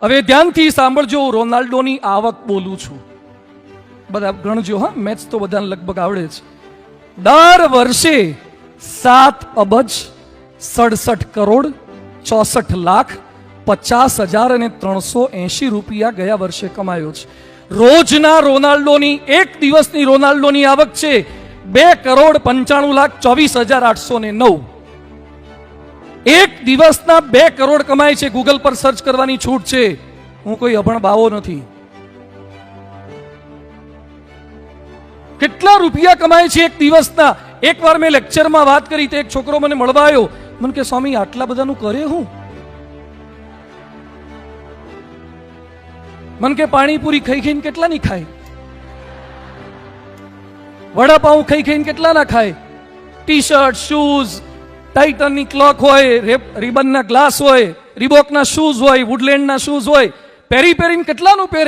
હવે ધ્યાનથી સાંભળજો, રોનાલ્ડોની આવક બોલું છું, બધા ગણજો હા, મેચ તો બધાને લગભગ આવડે છે. દર વર્ષે 7,67,64,50,380 રૂપિયા ગયા વર્ષે કમાયો છે. રોજના રોનાલ્ડોની, એક દિવસની રોનાલ્ડોની આવક છે 2,95,24,809. એક દિવસના 2 કરોડ કમાય છે. ગૂગલ પર સર્ચ કરવાની છૂટ છે, હું કોઈ અભણ બાવો નથી. કેટલા રૂપિયા કમાય છે એક દિવસના? એકવાર મેં લેક્ચરમાં વાત કરી, એક છોકરો મને મળવા આવ્યો, મને કે સ્વામી આટલા બધાનું કરે હું? મને કે પાણીપુરી ખાઈ ખાઈને કેટલા ની ખાય, વડાપાઉં ખાઈ ખાઈને કેટલા ના ખાય, ટી શર્ટ, શૂઝ, ટાઇટનની ક્લોક હોય, રિબનના ગ્લાસ હોય, રિબોકના શૂઝ હોય, વુડલેન્ડના શૂઝ હોય, પહેરીને કેટલાનું પહેરે.